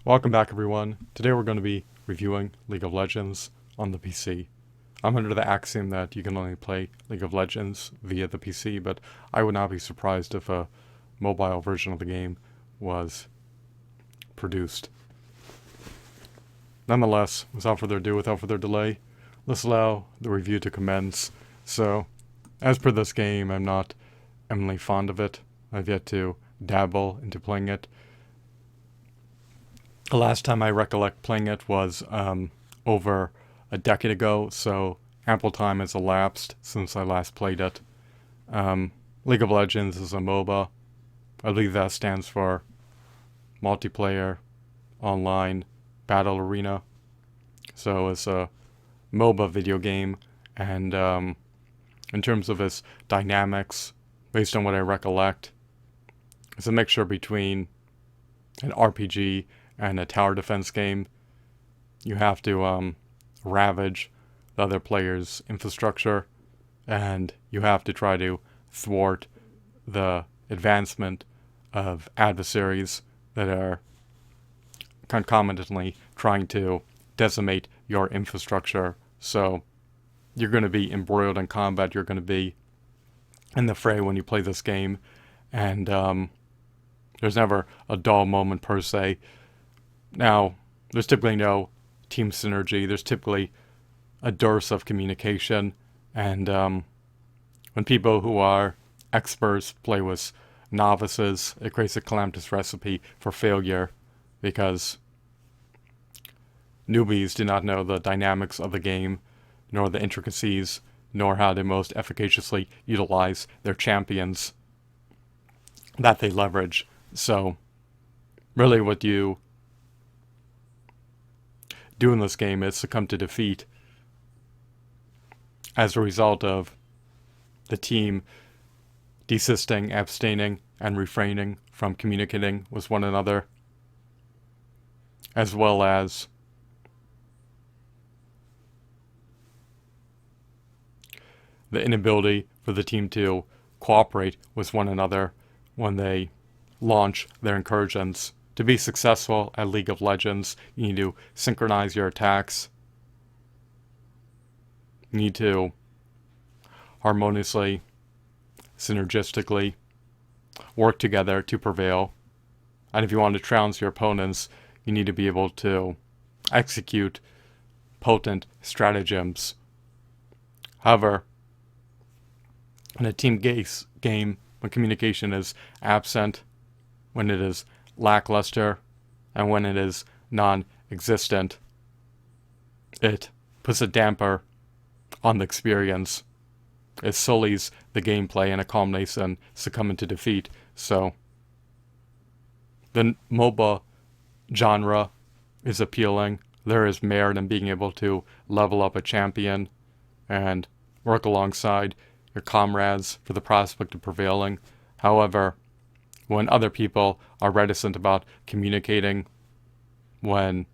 Welcome back, everyone. Today we're going to be reviewing League of Legends on the PC. I'm under the axiom that you can only play League of Legends via the PC, but I would not be surprised if a mobile version of the game was produced. Nonetheless, without further ado, without further delay, let's allow the review to commence. So, as per this game, I'm not eminently fond of it. I've yet to dabble into playing it. The last time I recollect playing it was over a decade ago, so ample time has elapsed since I last played it. League of Legends is a MOBA. I believe that stands for Multiplayer Online Battle Arena. So it's a MOBA video game, and in terms of its dynamics, based on what I recollect, it's a mixture between an RPG and a tower defense game. You have to ravage the other player's infrastructure, and you have to try to thwart the advancement of adversaries that are concomitantly trying to decimate your infrastructure. So you're going to be embroiled in combat, you're going to be in the fray when you play this game, and there's never a dull moment per se. Now, there's typically no team synergy. There's typically a dearth of communication. And when people who are experts play with novices, it creates a calamitous recipe for failure because newbies do not know the dynamics of the game, nor the intricacies, nor how to most efficaciously utilize their champions that they leverage. So, really what you do in this game is succumb to defeat as a result of the team desisting, abstaining, and refraining from communicating with one another, as well as the inability for the team to cooperate with one another when they launch their incursions. To be successful at League of Legends, you need to synchronize your attacks. You need to harmoniously, synergistically work together to prevail. And if you want to trounce your opponents, you need to be able to execute potent stratagems. However, in a team game, when communication is absent, when it is lackluster, and when it is non-existent, it puts a damper on the experience. It sullies the gameplay and it culminates in succumbing to defeat. So the MOBA genre is appealing. There is merit in being able to level up a champion and work alongside your comrades for the prospect of prevailing. However, when other people are reticent about communicating, when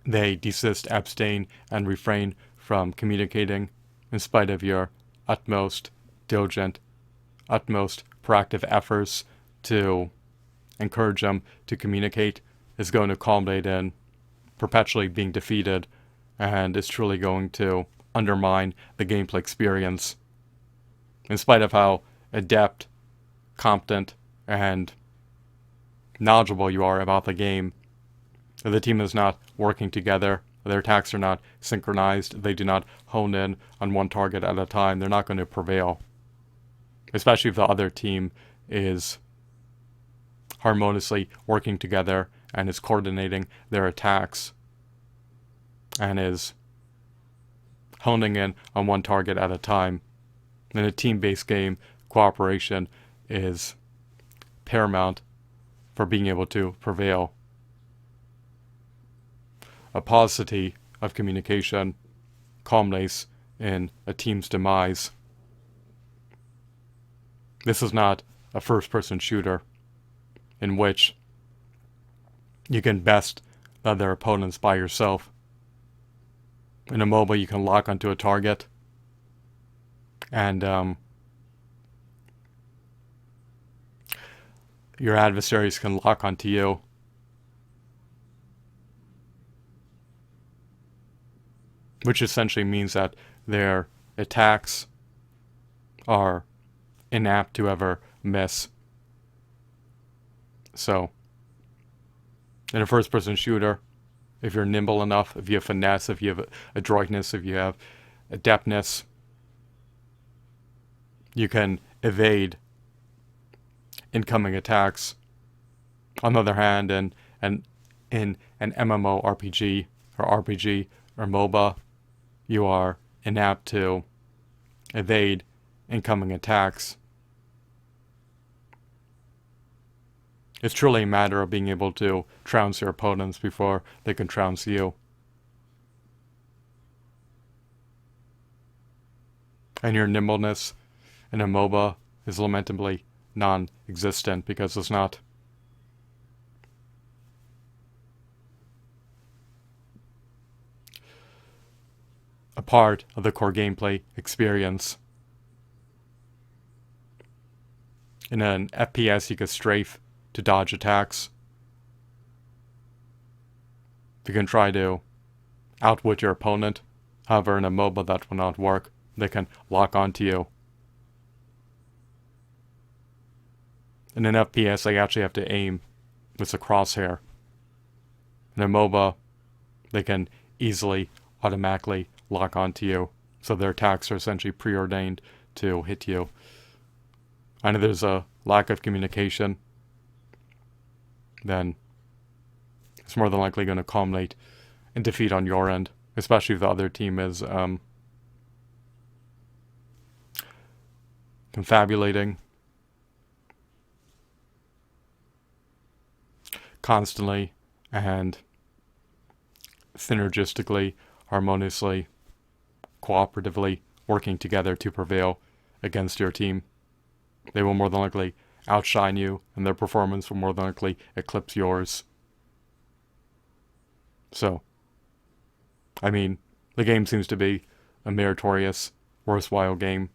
they desist, abstain, and refrain from communicating in spite of your utmost diligent, utmost proactive efforts to encourage them to communicate, is going to culminate in perpetually being defeated, and is truly going to undermine the gameplay experience. In spite of how adept, competent, and knowledgeable you are about the game, if the team is not working together, their attacks are not synchronized, they do not hone in on one target at a time, they're not going to prevail. Especially if the other team is harmoniously working together and is coordinating their attacks and is honing in on one target at a time. In a team-based game, cooperation is paramount for being able to prevail. A paucity of communication culminates in a team's demise. This is not a first-person shooter in which you can best the other opponents by yourself. In a MOBA, you can lock onto a target and your adversaries can lock onto you which essentially means that their attacks are inapt to ever miss. So, in a first-person shooter, if you're nimble enough, if you have finesse, if you have adroitness, if you have adeptness, you can evade incoming attacks. On the other hand, in an MMORPG or RPG or MOBA, you are inapt to evade incoming attacks. It's truly a matter of being able to trounce your opponents before they can trounce you. And your nimbleness in a MOBA is lamentably non-existent because it's not a part of the core gameplay experience. In an FPS, you can strafe to dodge attacks. You can try to outwit your opponent. However, in a MOBA, that will not work. They can lock onto you. In an FPS, I actually have to aim with the crosshair. In a MOBA, they can easily, automatically lock onto you. So their attacks are essentially preordained to hit you. And if there's a lack of communication, then it's more than likely going to culminate in defeat on your end, especially if the other team is confabulating constantly and synergistically, harmoniously, cooperatively working together to prevail against your team. They will more than likely outshine you, and their performance will more than likely eclipse yours. So, I mean, the game seems to be a meritorious, worthwhile game.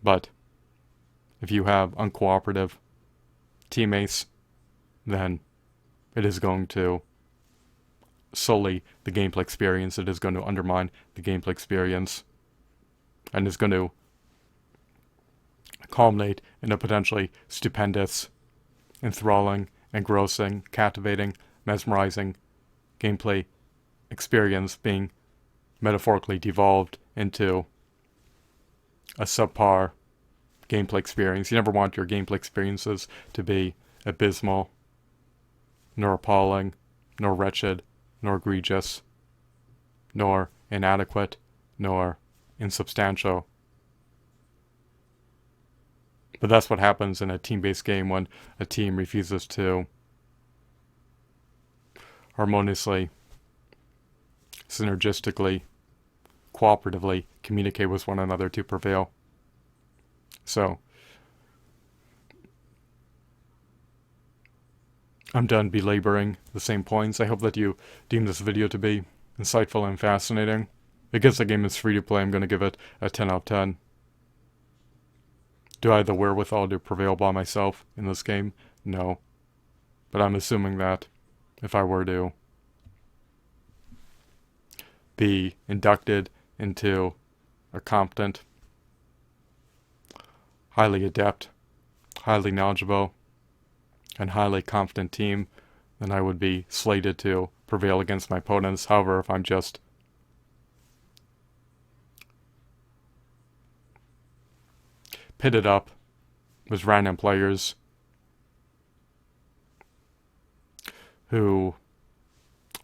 But if you have uncooperative teammates, then it is going to sully the gameplay experience. It is going to undermine the gameplay experience, and is going to culminate in a potentially stupendous, enthralling, engrossing, captivating, mesmerizing gameplay experience being metaphorically devolved into a subpar gameplay experience. You never want your gameplay experiences to be abysmal, nor appalling, nor wretched, nor egregious, nor inadequate, nor insubstantial. But that's what happens in a team-based game when a team refuses to harmoniously, synergistically, cooperatively communicate with one another to prevail. So, I'm done belaboring the same points. I hope that you deem this video to be insightful and fascinating. Because the game is free to play, I'm going to give it a 10 out of 10. Do I have the wherewithal to prevail by myself in this game? No. But I'm assuming that if I were to be inducted into a competent, highly adept, highly knowledgeable, and highly confident team, then I would be slated to prevail against my opponents. However, if I'm just pitted up with random players who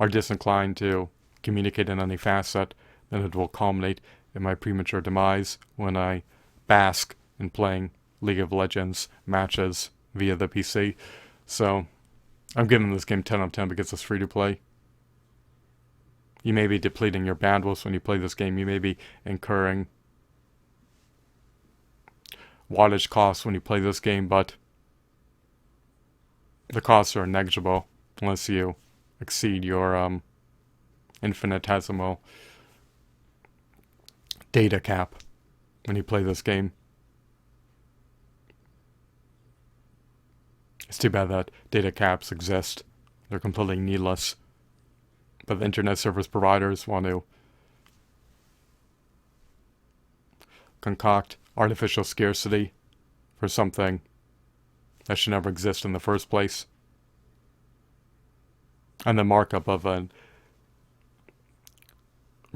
are disinclined to communicate in any facet, then it will culminate in my premature demise when I bask in playing League of Legends matches via the PC. So, I'm giving this game 10 out of 10 because it's free to play. You may be depleting your bandwidth when you play this game. You may be incurring wattage costs when you play this game, but the costs are negligible unless you exceed your infinitesimal data cap when you play this game. It's too bad that data caps exist. They're completely needless. But the internet service providers want to concoct artificial scarcity for something that should never exist in the first place. And the markup of a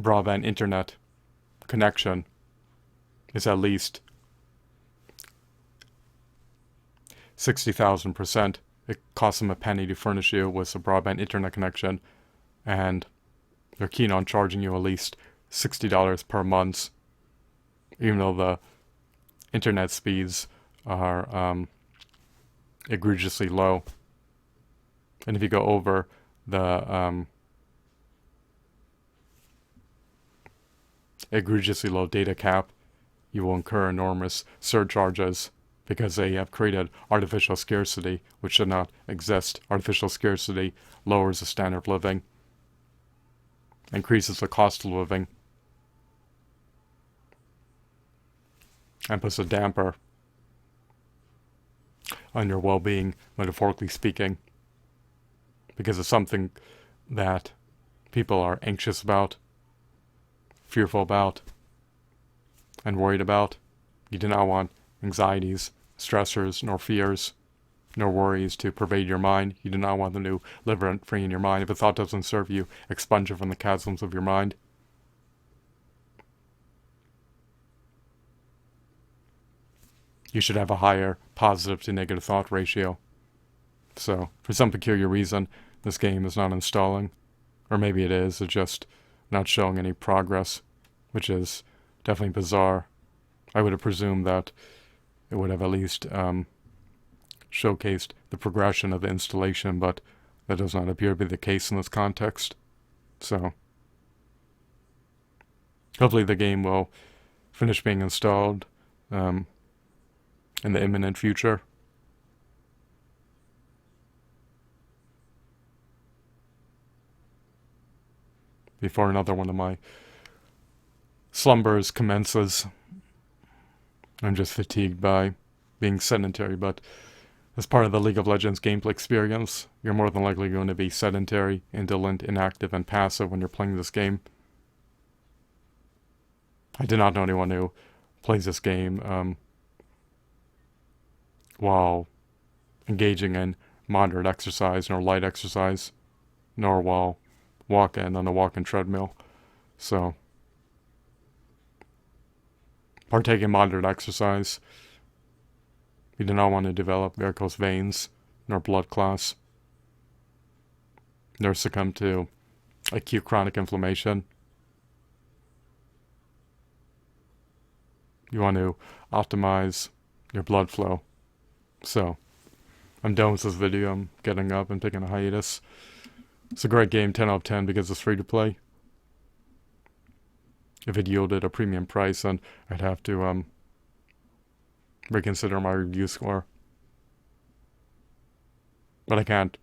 broadband internet connection is at least 60,000%. It costs them a penny to furnish you with a broadband internet connection, and they're keen on charging you at least $60 per month, even though the internet speeds are egregiously low. And if you go over the egregiously low data cap, you will incur enormous surcharges because they have created artificial scarcity, which should not exist. Artificial scarcity lowers the standard of living, increases the cost of living, and puts a damper on your well-being, metaphorically speaking, because it's something that people are anxious about, fearful about, and worried about. You do not want anxieties, stressors, nor fears, nor worries to pervade your mind. You do not want them to live rent-free in your mind. If a thought doesn't serve you, expunge it from the chasms of your mind. You should have a higher positive to negative thought ratio. So, for some peculiar reason, this game is not installing. Or maybe it is, it's just not showing any progress, which is definitely bizarre. I would have presumed that it would have at least showcased the progression of the installation, but that does not appear to be the case in this context. So, hopefully the game will finish being installed in the imminent future. Before another one of my slumbers commences. I'm just fatigued by being sedentary, but as part of the League of Legends gameplay experience, you're more than likely going to be sedentary, indolent, inactive, and passive when you're playing this game. I did not know anyone who plays this game while engaging in moderate exercise, nor light exercise, nor while walking on a walking treadmill. So, partake in moderate exercise. You do not want to develop varicose veins, nor blood clots, nor succumb to acute chronic inflammation. You want to optimize your blood flow. So, I'm done with this video. I'm getting up and taking a hiatus. It's a great game, 10 out of 10, because it's free to play. If it yielded a premium price, then I'd have to reconsider my review score. But I can't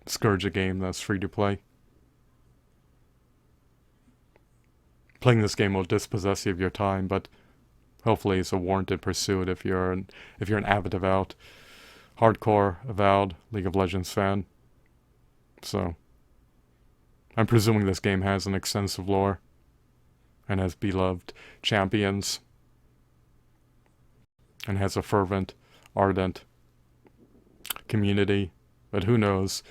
scourge a game that's free to play. Playing this game will dispossess you of your time, but hopefully it's a warranted pursuit if you're an avid, avowed, hardcore, avowed League of Legends fan. So, I'm presuming this game has an extensive lore and has beloved champions and has a fervent, ardent community, but who knows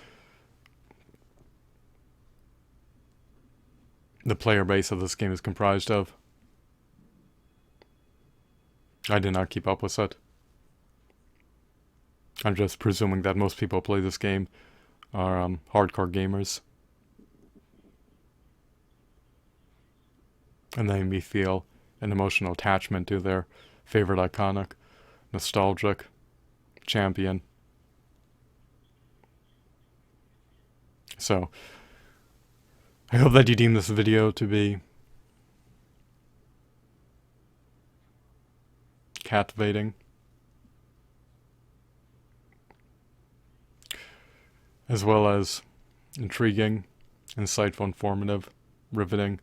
the player base of this game is comprised of. I did not keep up with it. I'm just presuming that most people who play this game are hardcore gamers. And they may feel an emotional attachment to their favorite iconic, nostalgic champion. So, I hope that you deem this video to be captivating, as well as intriguing, insightful, informative, riveting,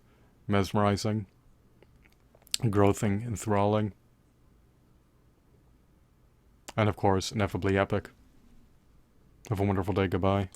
mesmerizing, growthing, enthralling, and of course, ineffably epic. Have a wonderful day. Goodbye.